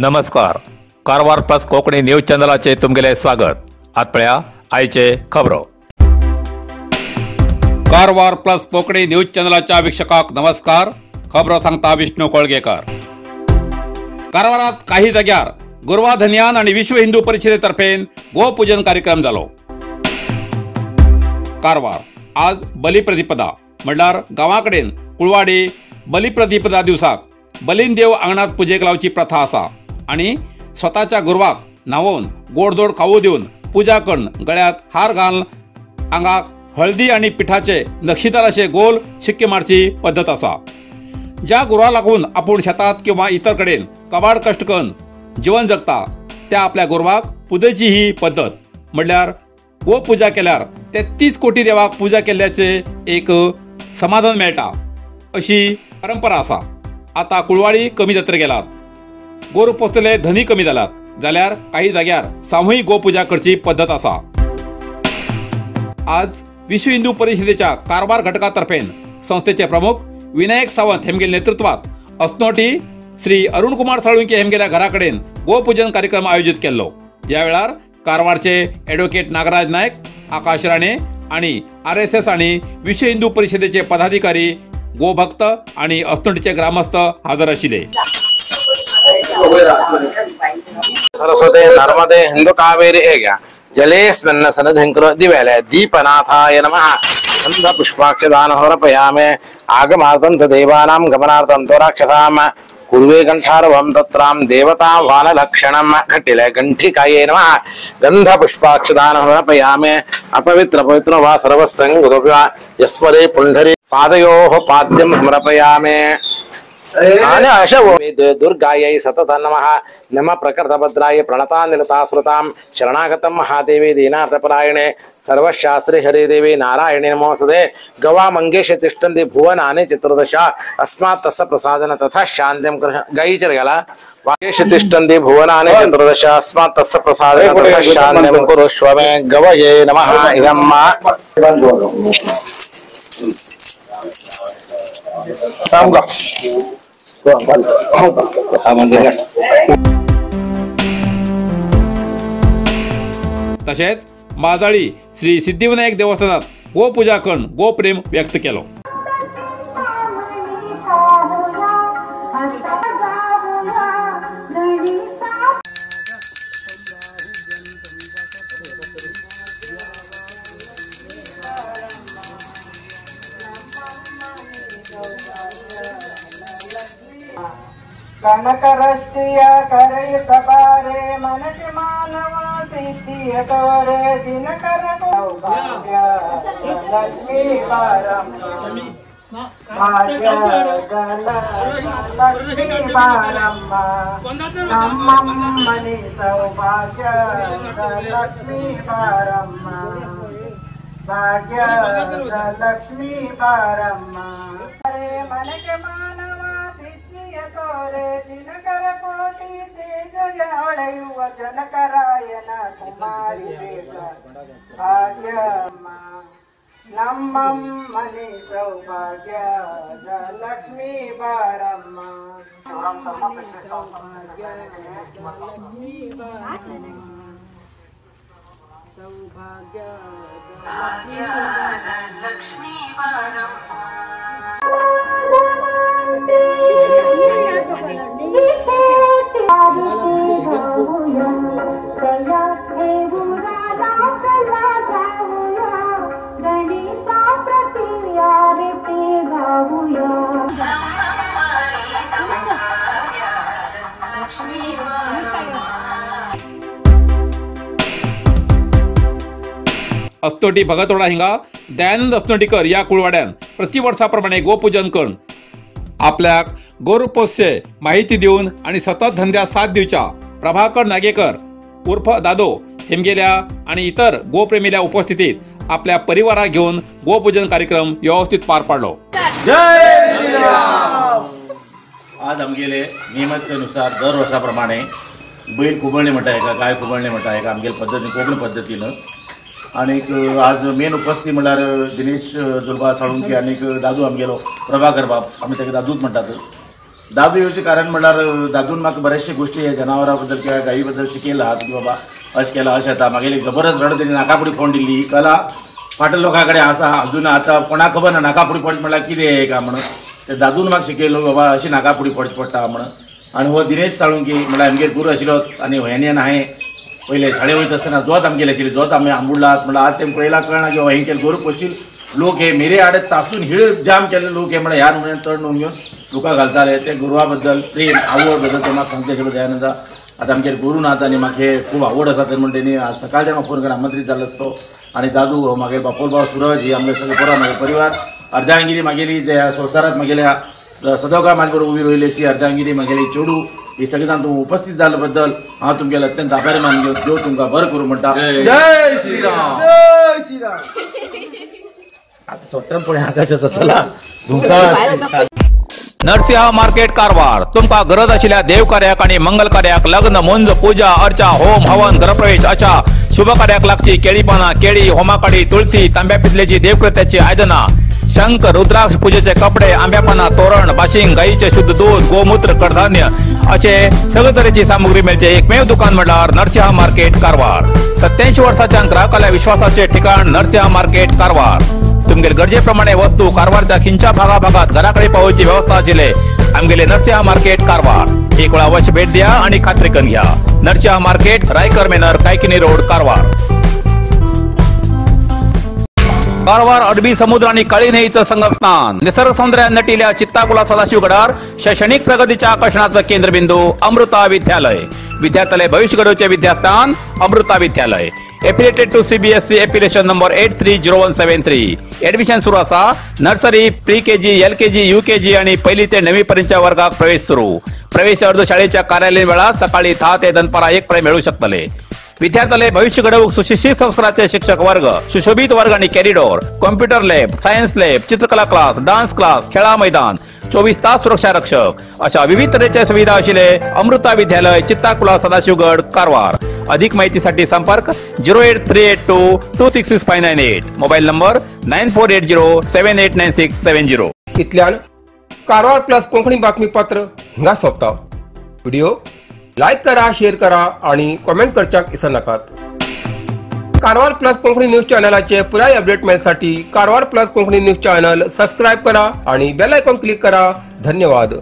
नमस्कार. Karwar plus Konkani news चॅनलाचे तुमगेले स्वागत. आतपळ्या आयचे खबरो. कारवार प्लस कोकणी न्यूज चॅनलाच्या वीक्षकांक नमस्कार. खबरो सांगता विष्णू कोळगेकर. कारवारात काही जाग्यार गुरवाधन्यान आणि विश्व हिंदू परिषदेतर्फे गोपूजन कार्यक्रम जालो. कारवार आज बलिप्रतिपदा म्हणल्यार गांवाकडेन कुळवाडी बलिप्रतिपदा दिवसाक बलीन देव आंगणात पुजेक लावची प्रथा आसा आणि स्वताच्या गुरवाक न्हावून गोडधोड खावू दिवन पुजा करून गळ्यात हार घालून आंगाक हळदी आणि पिठाचे नक्षीदार असे गोल शिक्के मारची पद्धत आसा. ज्या गुरवाक लागून आपूण शेतात किंवा इतर कडेन कबाड कश्ट करून जीवन जगता त्या आपल्या गुरवाक पुजेची ही पद्धत म्हणल्यार गोपुजा केल्यार 33 कोटी देवाक पुजा केल्ल्याचे एक समाधान मेळटा अशी परंपरा आसा. आता कुळवाडी कमी जात्रेक गेलात, गोरू पोसलेले धनी कमी जालात जाल्यार काही जाग्यार सामुहीक गोपुजा करची पद्धत आसा. आज विश्व हिंदू परिषदेच्या कारवार घटकातर्फे संस्थेचे प्रमुख विनायक सावंत हेमगेल्या नेतृत्वात अस्नोटी श्री अरुण कुमार साळुंके हेमगेल्या घराकडेन गोपूजन कार्यक्रम आयोजित केल्लो. या वेळार कारवारचे ॲडव्होकेट नागराज नायक, आकाश राणे आणि RSS आणि विश्व हिंदू परिषदेचे पदाधिकारी, गोभक्त आणि अस्नोटीचे ग्रामस्थ हजर आशिल्ले. सरस्वती नर्मदे हिंदू कावेरी एग्या जलेस्मिन् सन्निधिं दिव्यालय दीपनाथाय नमः. गंध पुष्पाक्षदान समर्पयामि. आगमार्थं देवानां गमनार्थं राक्षसां कुर्वे कंठारवं तत्रां देवता वानलक्षणं घटिले कंठिकायै नमः. गंध पुष्पाक्षदान समर्पयामि. अपवित्र पवित्र वा सर्वस्तं गुरुभ्या यस्मरे पुंडरी पादयोः पाद्यं समर्पयामि. दुर्गायै सतत नमः. नमः प्रकृतभद्राय प्रणता निलता श्रुतां शरणागतं महादेवी दीनार्थपरायणे सर्वशास्त्रे हरे देवी नारायणे नमोस्तुते. गवा मंगेश तिष्ठन्ति भुवनानि चतुर्दशा अस्मात् तस्य प्रसादन तथा शान्तिं गायीचर गेला. वागेश तिष्ठन्ति भुवनानि चतुर्दशा अस्मात् तस्य प्रसादन तथा शान्तिं कुरुष्व मे. गवये नमः. इदं तसेच माजाळी श्री सिद्धिविनायक देवस्थानात गोपूजा करून गोप्रेम व्यक्त केलो. कनकरस्तिय करयुत पारे मनके मानव सिद्धिय तोरे दिनकर सौभाग्य लक्ष्मी पारम भाग्य लक्ष्मी पारम नमः मणि सौभाग्य लक्ष्मी पारम भाग्य लक्ष्मी पारम. अरे मनके मानव तोरे दिनकर कोटि तेज ಹೊಳೆಯುವ ಜನಕರಾಯನ ಕುಮಾರಿ ಭಾಗ್ಯ ನಮ್ಮಮ್ಮನೆ ಸೌಭಾಗ್ಯ ಲಕ್ಷ್ಮೀ ಬಾರಮ್ಮ. ಸೌಭಾಗ್ಯ ಲಕ್ಷ್ಮೀ ಬಾರಮ್ಮ. अस्नोटी भगतवाडा हिंगा दयानंद अस्नोटीकर या कुळवाड्यान प्रतिवर्षाप्रमाणे गोपूजन करून आपल्याक गोरू पोसचे माहिती देऊन आणि सतत धंद्यात साथ दिवच्या प्रभाकर नागेकर उर्फ दादो हेमगेल्या आणि इतर गोप्रेमील्या उपस्थितीत आपल्या परिवाराक घेऊन गोपूजन कार्यक्रम व्यवस्थित पार पाडलो. जय श्रीराम. आज आमगेले नियमितेनुसार दर वर्षाप्रमाणे बैल कुबळणे म्हणटा का गाय कुबळणे म्हणटा का आमगेले पद्धतीन कोकणी पद्धतीनं. आणि आज मेन उपस्थिती म्हणल्यार दिनेश जुलबा साळुंके आणि दादू आमगेलो प्रभाकर बाब, आमी ताका दादूच म्हणटात. दादू येवचे कारण म्हणल्यार दादून म्हाका बरेचशे गोष्टी ह्या जनावरां बद्दल किंवा गायी बद्दल शिकयला की बाबा अशें केला अशें जाता. म्हागेली एक जबरदस्त रड तेणी नाकापुडी फोन दिल्ली. ही कला फाटल्या लोकां कडेन आसा अजून आतां कोणाक खबर ना नाकापुडी पडची म्हणल्यार कितें काय म्हणून. ते दादून म्हाका शिकयलो बाबा अशी नाकापुडी पडची पडटा म्हणून. आनी हो दिनेश साळुंकी म्हणल्यार आमगेर गुरू आशिल्लो आनी हेणी हांवें पयले शाळें वयता आसतना जोत आमगेले आशिल्ले जोत आमी आंबुडलात म्हणल्यार आज तेंका पळयला कळना की हें केलें गोरू पोशील लोक हे मेरे आडे तासून हिळ जाम केले लोक हे म्हळ्यार ह्या नमुन्यान तड नोंद घेवन लोकांक घालताले. ते गुरवा बद्दल प्रेम आवड बद्दल ते म्हाका सांगता अशें दयानंद. आतां आमगेर गुरू नात आनी म्हाका हे खूब आवड आसा. तर म्हण तेणी आज सकाळचे म्हाका फोन करून आमंत्रीत जाल्लो आसतो. आनी दादू हो म्हागे बापोल भाव सुरज ही आमगे सगळे बरो म्हागे परिवार अर्धांगिरी म्हागेली जे संवसारांत म्हागेल्या सदोकाळ म्हाजे बरोबर उबी रोयली अशी अर्धांगिरी म्हागेली चेडू ही सगळे जाण तुमी उपस्थित जाल्ले बद्दल हांव तुमगेलो अत्यंत आभारी मानलो. देव तुमकां बरें करूं म्हणटा. जय श्रीराम. जय श्रीराम. आता सोडटा पळय आकाशाचो चला तुमकां नरसिंह मार्केट कारवार तुमका गरज आशिल्ल्या देव कार्याक आणि मंगल कार्याक लग्न मुंज पूजा अर्चा होम हवन गृहप्रवेश अशा शुभ कार्याक लागची केळी पानां केळी होमाकाडी तुळशी तांब्या पितलेची देवकृत्याची आयदनां शंख रुद्राक्ष पूजेचे कपडे आंब्या पानां तोरण बाशिंग गाईचे शुद्ध दूध गोमूत्र कडधान्य असे सगळे तरेची सामुग्री मेळचे एकमेव दुकान म्हणल्यार नरसिंह मार्केट कारवार. 87 वर्सांच्या ग्राहकाल्या विश्वासाचे ठिकाण नरसिंह मार्केट कारवार. तुमगेर गरजेप्रमाणे वस्तू कारवारच्या खिंच्या भागाभागात घराकडे पावोवची व्यवस्था आशिल्ले आमगेले नरसिंह मार्केट कारवार. एक वेळ अवश्य भेट द्या आणि खात्री करून घ्या. Narasimha market Raikar manor Kaikini road Karwar. Karwar अरबी समुद्र आणि काळी न्हंयेचं संगमस्थान निसर्ग सौंदर्यान नटिल्ल्या चित्ताकुला सदाशिवगडार शैक्षणिक प्रगतीच्या आकर्षणाचं केंद्रबिंदू अमृता विद्यालय. विद्यार्थ्यालय भविष्य घडोवचे विद्यास्थान Amrita Vidyalaya. Affiliated to CBSE affiliation number 830173. Admission सुरू असा. Nursery pre KG LKG UKG आणि पहिली ते 9वी पर्यंतच्या वर्गाक प्रवेश सुरू. प्रवेश अर्ज शाळेच्या कार्यालयीन वेळा सकाळी 10 ते दनपारा 1 पर्यंत मिळू शकतले. विद्यार्थ्यालय भविष्य घडवूक सुशिक्षित संस्काराचे शिक्षक वर्ग सुशोभित वर्ग आणि corridor computer lab science lab चित्रकला क्लास डान्स क्लास खेळा मैदान 24 तास सुरक्षा रक्षक अशा विविध तऱ्हेच्या सुविधा आशिल्ले अमृता विद्यालय चित्ताकुला सदाशिवगड कारवार. अधिक माहितीसाठी संपर्क 08382266598. Mobile number 9480789670. इतल्यान कारवार प्लस कोंकणी बातमीपत्र हिंगा सोंपता. व्हिडिओ लाईक करा शेअर करा आणि कमेंट करच्याक विसरू नाकात. कारवार प्लस कोंकणी न्यूज चॅनलाचे पुराय अपडेट मेळसाठी Karwar plus Konkani news channel subscribe करा आणि बेल आयकॉन क्लिक करा. धन्यवाद.